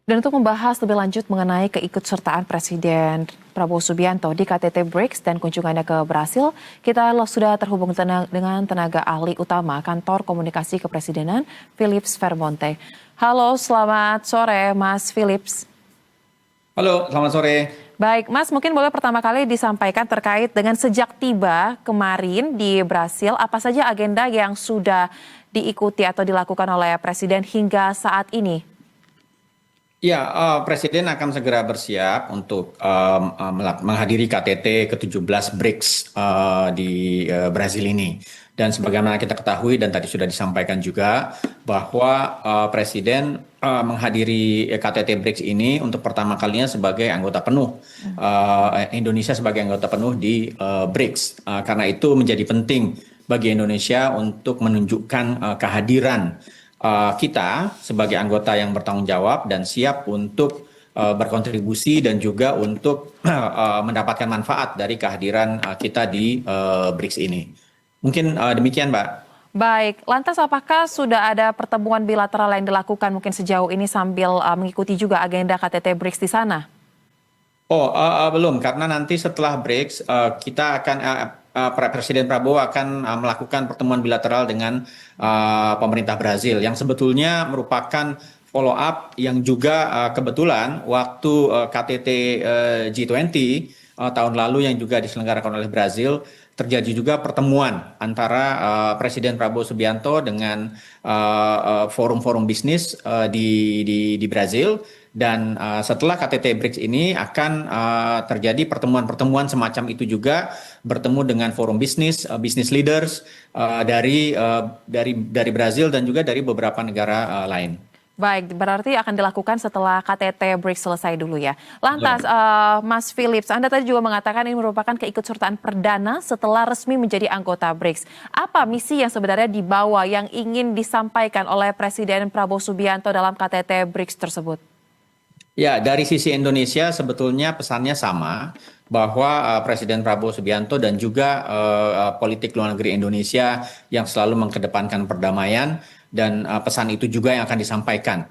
Dan untuk membahas lebih lanjut mengenai keikutsertaan Presiden Prabowo Subianto di KTT BRICS dan kunjungannya ke Brasil, kita sudah terhubung dengan tenaga ahli utama Kantor Komunikasi Kepresidenan, Philips Vermonte. Halo, selamat sore Mas Philips. Halo, selamat sore. Baik, Mas, mungkin boleh pertama kali disampaikan terkait dengan sejak tiba kemarin di Brasil, apa saja agenda yang sudah diikuti atau dilakukan oleh Presiden hingga saat ini? Ya, Presiden akan segera bersiap untuk menghadiri KTT ke-17 BRICS di Brasil ini. Dan sebagaimana kita ketahui dan tadi sudah disampaikan juga bahwa Presiden menghadiri KTT BRICS ini untuk pertama kalinya sebagai anggota penuh. Indonesia sebagai anggota penuh di BRICS. Karena itu menjadi penting bagi Indonesia untuk menunjukkan kehadiran kita sebagai anggota yang bertanggung jawab dan siap untuk berkontribusi dan juga untuk mendapatkan manfaat dari kehadiran kita di BRICS ini. Mungkin demikian, Mbak. Baik, lantas apakah sudah ada pertemuan bilateral yang dilakukan mungkin sejauh ini sambil mengikuti juga agenda KTT BRICS di sana? Belum, karena nanti setelah BRICS kita akan Presiden Prabowo akan melakukan pertemuan bilateral dengan pemerintah Brazil yang sebetulnya merupakan follow up yang juga kebetulan waktu KTT G20 tahun lalu yang juga diselenggarakan oleh Brazil terjadi juga pertemuan antara Presiden Prabowo Subianto dengan forum-forum bisnis di Brazil. Dan setelah KTT BRICS ini akan terjadi pertemuan-pertemuan semacam itu juga bertemu dengan forum bisnis, business leaders dari Brazil dan juga dari beberapa negara lain. Baik, berarti akan dilakukan setelah KTT BRICS selesai dulu ya. Lantas, Betul. Mas Philips, Anda tadi juga mengatakan ini merupakan keikutsertaan perdana setelah resmi menjadi anggota BRICS. Apa misi yang sebenarnya dibawa yang ingin disampaikan oleh Presiden Prabowo Subianto dalam KTT BRICS tersebut? Ya, dari sisi Indonesia sebetulnya pesannya sama bahwa Presiden Prabowo Subianto dan juga politik luar negeri Indonesia yang selalu mengedepankan perdamaian dan pesan itu juga yang akan disampaikan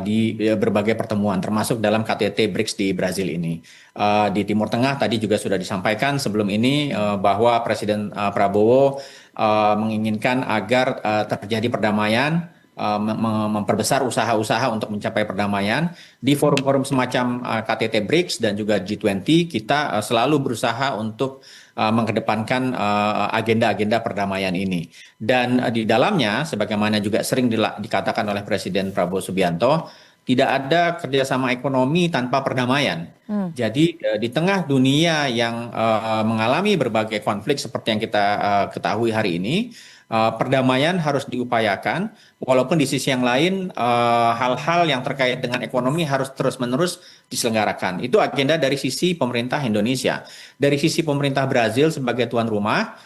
di berbagai pertemuan termasuk dalam KTT BRICS di Brazil ini. Di Timur Tengah tadi juga sudah disampaikan sebelum ini bahwa Presiden Prabowo menginginkan agar terjadi perdamaian, memperbesar usaha-usaha untuk mencapai perdamaian. Di forum-forum semacam KTT BRICS dan juga G20 kita selalu berusaha untuk mengedepankan agenda-agenda perdamaian ini. Dan di dalamnya, sebagaimana juga sering dikatakan oleh Presiden Prabowo Subianto, tidak ada kerjasama ekonomi tanpa perdamaian. Jadi di tengah dunia yang mengalami berbagai konflik seperti yang kita ketahui hari ini, perdamaian harus diupayakan, walaupun di sisi yang lain hal-hal yang terkait dengan ekonomi harus terus-menerus diselenggarakan. Itu agenda dari sisi pemerintah Indonesia. Dari sisi pemerintah Brazil sebagai tuan rumah,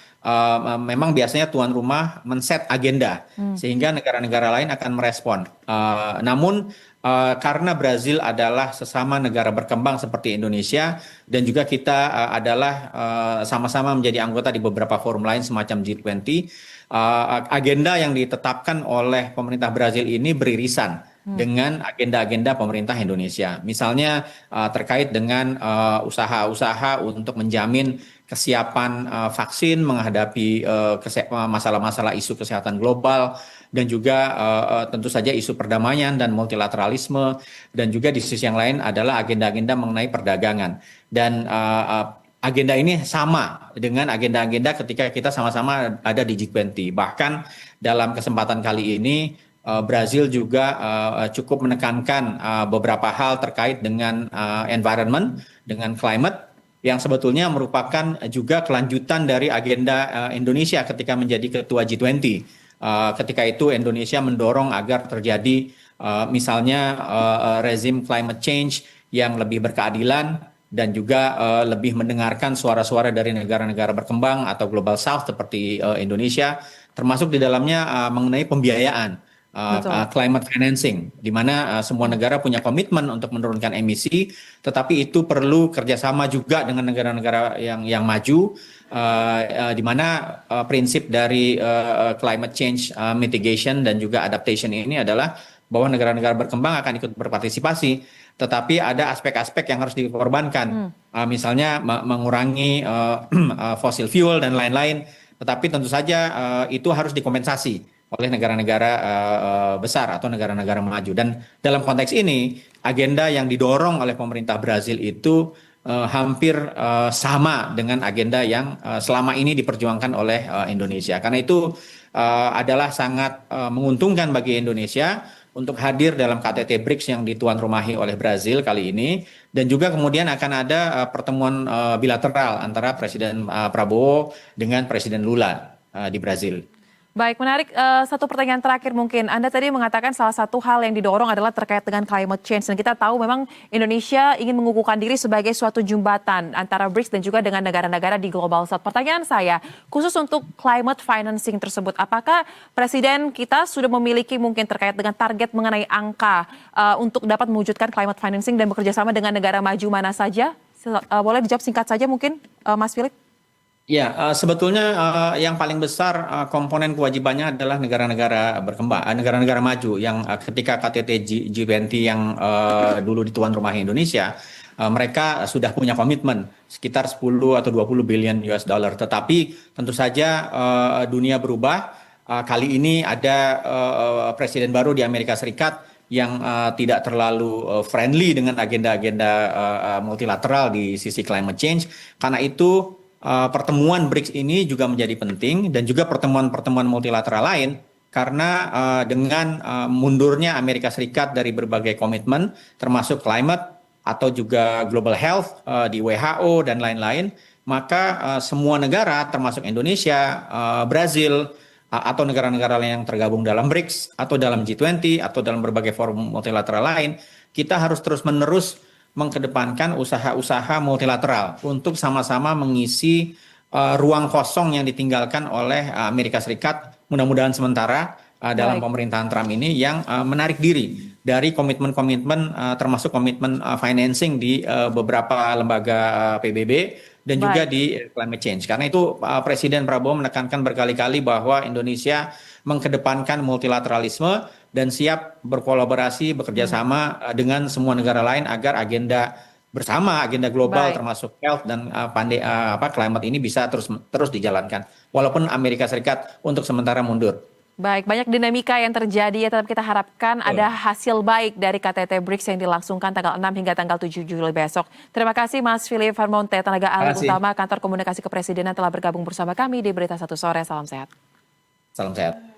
memang biasanya tuan rumah men-set agenda, sehingga negara-negara lain akan merespon. Namun karena Brazil adalah sesama negara berkembang seperti Indonesia dan juga kita adalah sama-sama menjadi anggota di beberapa forum lain semacam G20, agenda yang ditetapkan oleh pemerintah Brazil ini beririsan dengan agenda-agenda pemerintah Indonesia. Misalnya terkait dengan usaha-usaha untuk menjamin kesiapan vaksin menghadapi masalah-masalah isu kesehatan global dan juga tentu saja isu perdamaian dan multilateralisme, dan juga di sisi yang lain adalah agenda-agenda mengenai perdagangan. Dan agenda ini sama dengan agenda-agenda ketika kita sama-sama ada di G20. Bahkan dalam kesempatan kali ini Brazil juga cukup menekankan beberapa hal terkait dengan environment, dengan climate, yang sebetulnya merupakan juga kelanjutan dari agenda Indonesia ketika menjadi ketua G20. Ketika itu Indonesia mendorong agar terjadi misalnya rezim climate change yang lebih berkeadilan dan juga lebih mendengarkan suara-suara dari negara-negara berkembang atau global south seperti Indonesia, termasuk di dalamnya mengenai pembiayaan. Betul. Climate financing, di mana semua negara punya komitmen untuk menurunkan emisi, tetapi itu perlu kerjasama juga dengan negara-negara yang maju, di mana prinsip dari climate change mitigation dan juga adaptation ini adalah bahwa negara-negara berkembang akan ikut berpartisipasi, tetapi ada aspek-aspek yang harus dikorbankan. Misalnya mengurangi fossil fuel dan lain-lain, tetapi tentu saja itu harus dikompensasi oleh negara-negara besar atau negara-negara maju. Dan dalam konteks ini, agenda yang didorong oleh pemerintah Brazil itu hampir sama dengan agenda yang selama ini diperjuangkan oleh Indonesia. Karena itu adalah sangat menguntungkan bagi Indonesia untuk hadir dalam KTT BRICS yang dituan rumahi oleh Brazil kali ini, dan juga kemudian akan ada pertemuan bilateral antara Presiden Prabowo dengan Presiden Lula di Brazil. Baik, menarik. Satu pertanyaan terakhir mungkin. Anda tadi mengatakan salah satu hal yang didorong adalah terkait dengan climate change. Dan kita tahu memang Indonesia ingin mengukuhkan diri sebagai suatu jembatan antara BRICS dan juga dengan negara-negara di Global South. Pertanyaan saya, khusus untuk climate financing tersebut, apakah Presiden kita sudah memiliki mungkin terkait dengan target mengenai angka untuk dapat mewujudkan climate financing dan bekerja sama dengan negara maju mana saja? Boleh dijawab singkat saja mungkin, Mas Philip? Ya, sebetulnya yang paling besar komponen kewajibannya adalah negara-negara berkembang, negara-negara maju yang ketika KTT G20 yang dulu dituan rumahi Indonesia, mereka sudah punya komitmen sekitar 10 atau 20 billion US dollar. Tetapi tentu saja dunia berubah. Kali ini ada presiden baru di Amerika Serikat yang tidak terlalu friendly dengan agenda-agenda multilateral di sisi climate change. Karena itu pertemuan BRICS ini juga menjadi penting, dan juga pertemuan-pertemuan multilateral lain, karena dengan mundurnya Amerika Serikat dari berbagai komitmen termasuk climate atau juga global health di WHO dan lain-lain, maka semua negara termasuk Indonesia, Brazil, atau negara-negara lain yang tergabung dalam BRICS atau dalam G20 atau dalam berbagai forum multilateral lain, kita harus terus-menerus mengedepankan usaha-usaha multilateral untuk sama-sama mengisi ruang kosong yang ditinggalkan oleh Amerika Serikat, mudah-mudahan sementara dalam pemerintahan Trump ini, yang menarik diri dari komitmen-komitmen termasuk komitmen financing di beberapa lembaga PBB dan juga di climate change. Karena itu Presiden Prabowo menekankan berkali-kali bahwa Indonesia mengedepankan multilateralisme dan siap berkolaborasi, bekerja sama dengan semua negara lain agar agenda bersama, agenda global termasuk health dan climate ini bisa terus dijalankan. Walaupun Amerika Serikat untuk sementara mundur. Baik, banyak dinamika yang terjadi ya, tetap kita harapkan ada hasil baik dari KTT BRICS yang dilangsungkan tanggal 6 hingga tanggal 7 Juli besok. Terima kasih Mas Philip Vermonte, tenaga ahli utama Kantor Komunikasi Kepresidenan, telah bergabung bersama kami di Berita Satu Sore. Salam sehat. Salam sehat.